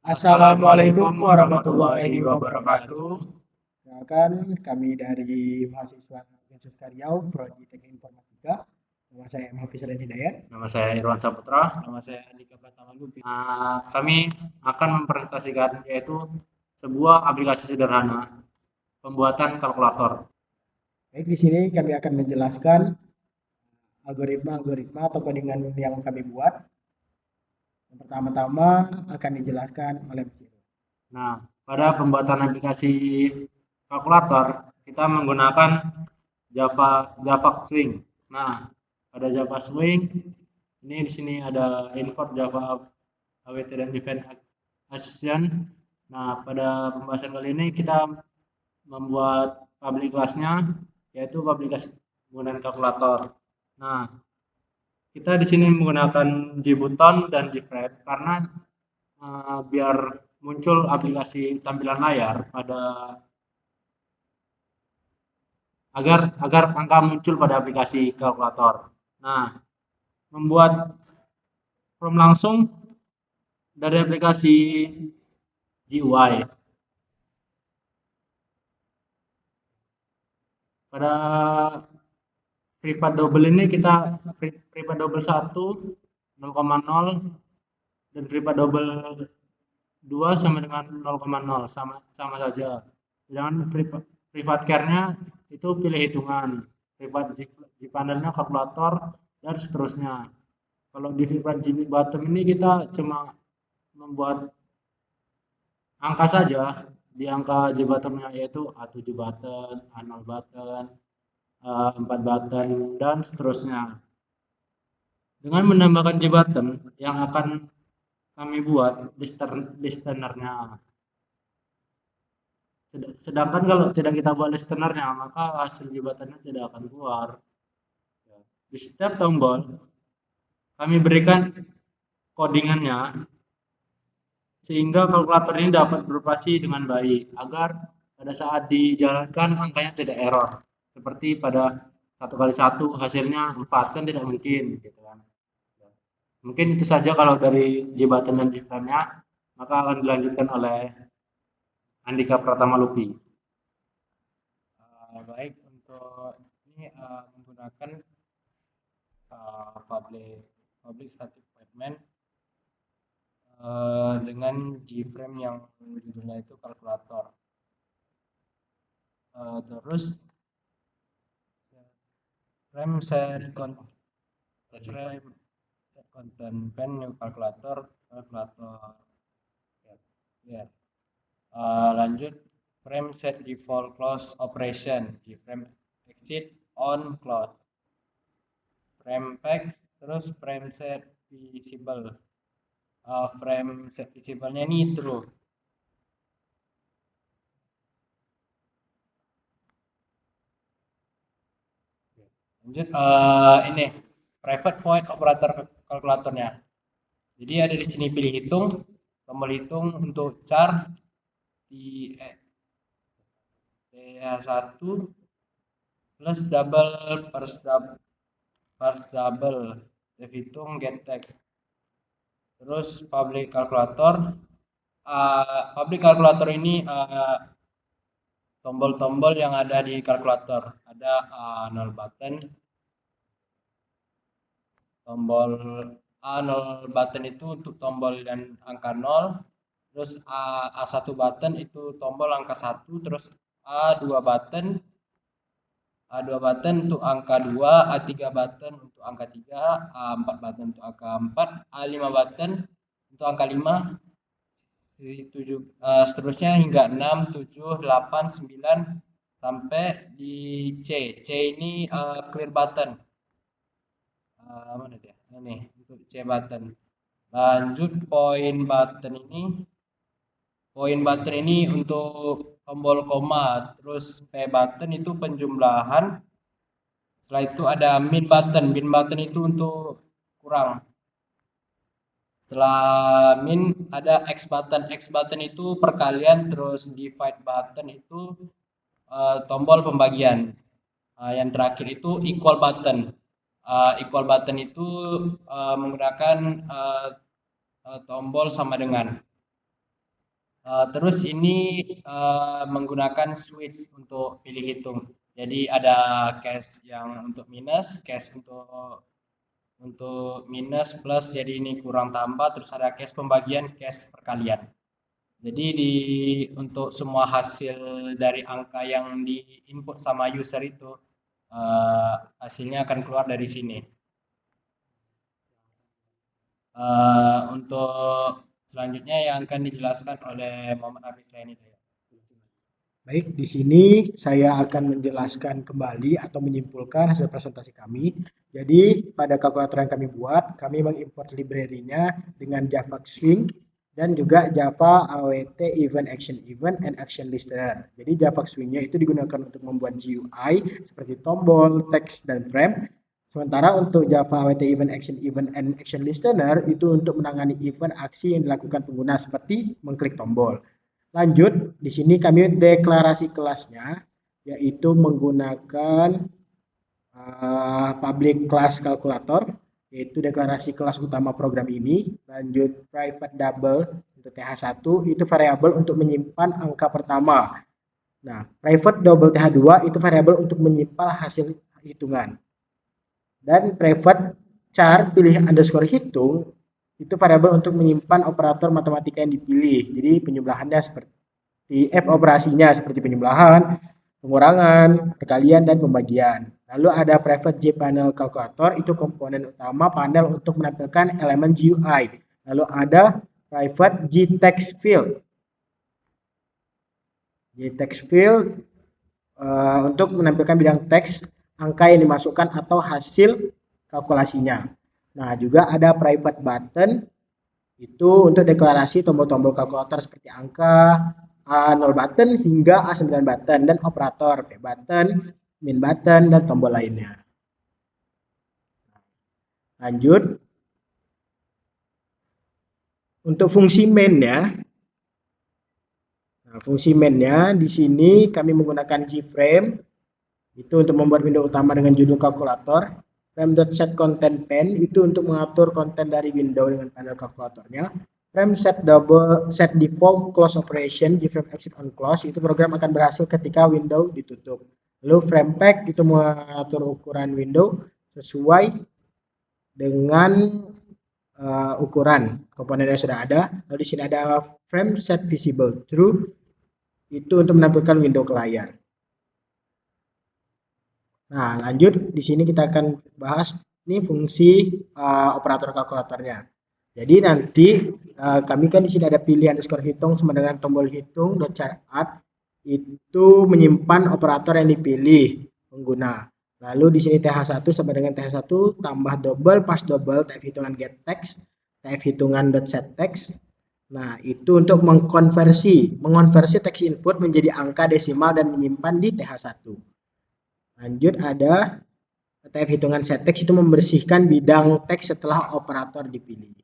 Assalamualaikum warahmatullahi wabarakatuh. Kan kami dari mahasiswa Universitas Riau, Prodi Teknik Informatika. Nama saya Hafiz Rani Hidayat. Nama saya Irwan Saputra. Nama saya Andika Pratama Lupi. Kami akan mempresentasikan yaitu sebuah aplikasi sederhana pembuatan kalkulator. Baik, di sini kami akan menjelaskan algoritma atau codingan yang kami buat. Yang pertama-tama akan dijelaskan oleh Mas Irwan. Nah, pada pembuatan aplikasi kalkulator kita menggunakan Java Swing. Nah, pada Java Swing ini di sini ada import Java AWT dan Event Association. Nah, pada pembahasan kali ini kita membuat public class-nya yaitu public class menggunakan kalkulator. Nah, kita di sini menggunakan JButton dan JFrame karena biar muncul aplikasi tampilan layar pada agar angka muncul pada aplikasi kalkulator. Nah, membuat form langsung dari aplikasi GUI. Pada privat double ini kita privat double 1 0,0 dan privat double 2 sama dengan 0,0 sama saja. Sedangkan privat care-nya itu pilih hitungan, privat panelnya kalkulator dan seterusnya. Kalau di privat bottom ini kita cuma membuat angka saja di angka bottomnya yaitu A7 button, A0 button, 4 button dan seterusnya. Dengan menambahkan button yang akan kami buat listenernya. Sedangkan kalau tidak kita buat listenernya, maka hasil jebatannya tidak akan keluar. Di setiap tombol kami berikan codingannya sehingga kalkulator ini dapat beroperasi dengan baik agar pada saat dijalankan angkanya tidak error. Seperti pada 1 kali 1 hasilnya 4 kan tidak mungkin gitu kan. Mungkin itu saja kalau dari jembatan dan jembatan-nya, maka akan dilanjutkan oleh Andika Pratama Lupi. Baik, untuk ini menggunakan public static void dengan JFrame yang judulnya itu kalkulator. Terus frame set content pen new kalkulator. Lanjut frame set default close operation di frame exit on close frame pack, terus frame set visible. Frame set visible-nya ini true. Lanjut ini private void operator kalkulatornya. Jadi ada di sini pilih hitung, tombol hitung untuk char di TH1 plus double first double hitung get tag. Terus public calculator ini tombol-tombol yang ada di kalkulator ada 0 button, tombol A0 button itu untuk tombol dan angka 0, terus A1 button itu tombol angka 1, terus A2 button untuk angka 2, A3 button untuk angka 3, A4 button untuk angka 4, A5 button untuk angka 5, 7, seterusnya hingga 6, 7, 8, 9 sampai di C. C ini clear button. Mana dia? Ini untuk C button. Lanjut point button ini untuk tombol koma, terus P button itu penjumlahan. Setelah itu ada min button itu untuk kurang. Setelah min ada X button itu perkalian, terus divide button itu tombol pembagian. Yang terakhir itu equal button itu menggunakan tombol sama dengan. Terus ini menggunakan switch untuk pilih hitung. Jadi ada cache yang untuk minus, cache untuk minus plus, jadi ini kurang tambah, terus ada cache pembagian, cache perkalian. Jadi untuk semua hasil dari angka yang di input sama user itu hasilnya akan keluar dari sini. Untuk selanjutnya yang akan dijelaskan oleh Muhammad Hafiz Lain itu. Baik, di sini saya akan menjelaskan kembali atau menyimpulkan hasil presentasi kami. Jadi, pada kalkulator yang kami buat, kami mengimport library-nya dengan Java Swing dan juga Java AWT Event Action Event and Action Listener. Jadi, Java Swing-nya itu digunakan untuk membuat GUI seperti tombol, teks, dan frame. Sementara untuk Java AWT Event Action Event and Action Listener itu untuk menangani event aksi yang dilakukan pengguna seperti mengklik tombol. Lanjut, di sini kami deklarasi kelasnya, yaitu menggunakan public class calculator, yaitu deklarasi kelas utama program ini. Lanjut, private double untuk TH1, itu variabel untuk menyimpan angka pertama. Nah, private double TH2 itu variabel untuk menyimpan hasil hitungan. Dan private char pilih underscore hitung itu variabel untuk menyimpan operator matematika yang dipilih. Jadi penjumlahannya seperti operasinya seperti penjumlahan, pengurangan, perkalian, dan pembagian. Lalu ada private JPanel calculator, itu komponen utama panel untuk menampilkan elemen GUI. Lalu ada private JText field. JText field untuk menampilkan bidang teks, angka yang dimasukkan atau hasil kalkulasinya. Nah, juga ada private button, itu untuk deklarasi tombol-tombol kalkulator seperti angka, A0 button hingga A9 button, dan operator P button, min button, dan tombol lainnya. Lanjut. Untuk fungsi main-nya, nah, fungsi main-nya di sini kami menggunakan gframe, itu untuk membuat window utama dengan judul kalkulator. Frame.setContentPan itu untuk mengatur konten dari window dengan panel kalkulatornya. Frame set default close operation, gframe exit on close, itu program akan berhasil ketika window ditutup. Lalu frame pack itu mengatur ukuran window sesuai dengan ukuran komponen yang sudah ada. Lalu di sini ada frame set visible true, itu untuk menampilkan window ke layar. Nah, lanjut di sini kita akan bahas ini fungsi operator kalkulatornya. Jadi nanti kami kan di sini ada pilih underscore hitung sama dengan tombol hitung .chart itu menyimpan operator yang dipilih pengguna. Lalu di sini TH1 sama dengan TH1 tambah double pas double type hitungan get text, type hitungan .set text. Nah, itu untuk mengonversi teks input menjadi angka desimal dan menyimpan di TH1. Lanjut ada type hitungan set text, itu membersihkan bidang teks setelah operator dipilih.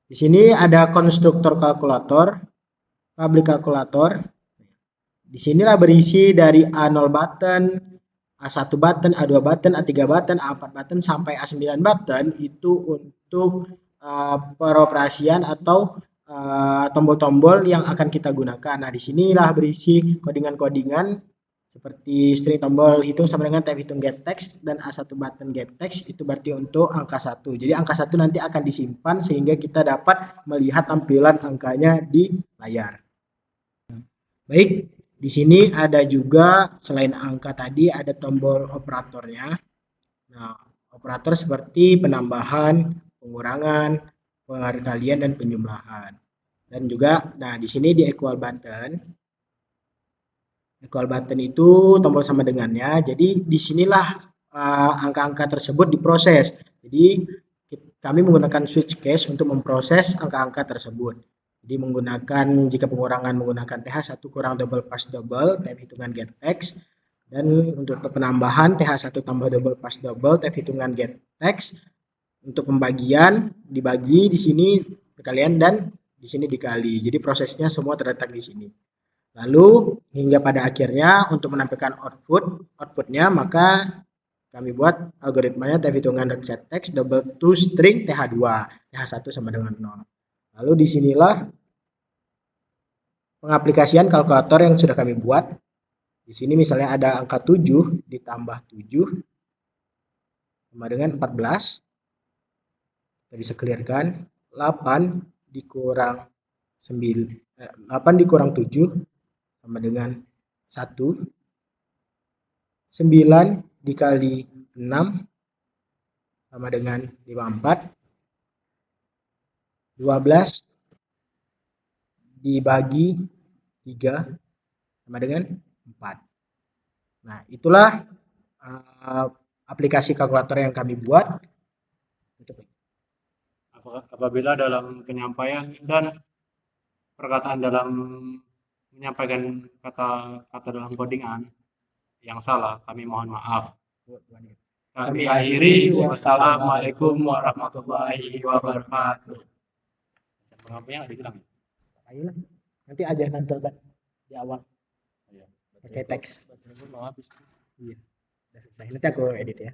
Di sini ada konstruktor kalkulator, public kalkulator. Di sinilah berisi dari A0 button, A1 button, A2 button, A3 button, A4 button sampai A9 button, itu untuk peroperasian atau tombol-tombol yang akan kita gunakan. Nah, di sinilah berisi kodingan-kodingan seperti string tombol hitung sama dengan type hitung get text, dan A1 button get text itu berarti untuk angka 1. Jadi angka 1 nanti akan disimpan sehingga kita dapat melihat tampilan angkanya di layar. Baik, di sini ada juga selain angka tadi ada tombol operatornya. Nah, operator seperti penambahan, pengurangan, perkalian, dan penjumlahan. Dan juga nah di sini di equal button. Equal button itu tombol sama dengannya. Jadi disinilah angka-angka tersebut diproses. Jadi kami menggunakan switch case untuk memproses angka-angka tersebut. Jadi menggunakan jika pengurangan menggunakan TH1 kurang double pas double type hitungan get text, dan untuk penambahan TH1 tambah double pas double type hitungan get text. Untuk pembagian dibagi di sini perkalian dan di sini dikali. Jadi prosesnya semua terletak di sini. Lalu hingga pada akhirnya untuk menampilkan outputnya, maka kami buat algoritmanya tab hitungan set text double to string th2, th1 sama dengan 0. Lalu disinilah pengaplikasian kalkulator yang sudah kami buat. Di sini misalnya ada angka 7 ditambah 7 sama dengan 14. Kita bisa clearkan 8 dikurang 9, 8 dikurang 7 sama dengan 1. 9 dikali 6 sama dengan 54. 12 dibagi 3 sama dengan 4. Nah, itulah aplikasi kalkulator yang kami buat. Apabila dalam penyampaian dan perkataan dalam menyampaikan kata-kata dalam codingan yang salah, kami mohon maaf. Kami akhiri. Wassalamualaikum warahmatullahi wabarakatuh. Penyampaian ada bilang. Ayolah, nanti aja nantikan di awal. Iya. Pakai teks. Mau habis. Iya. Udah selesai. Nanti aku edit ya.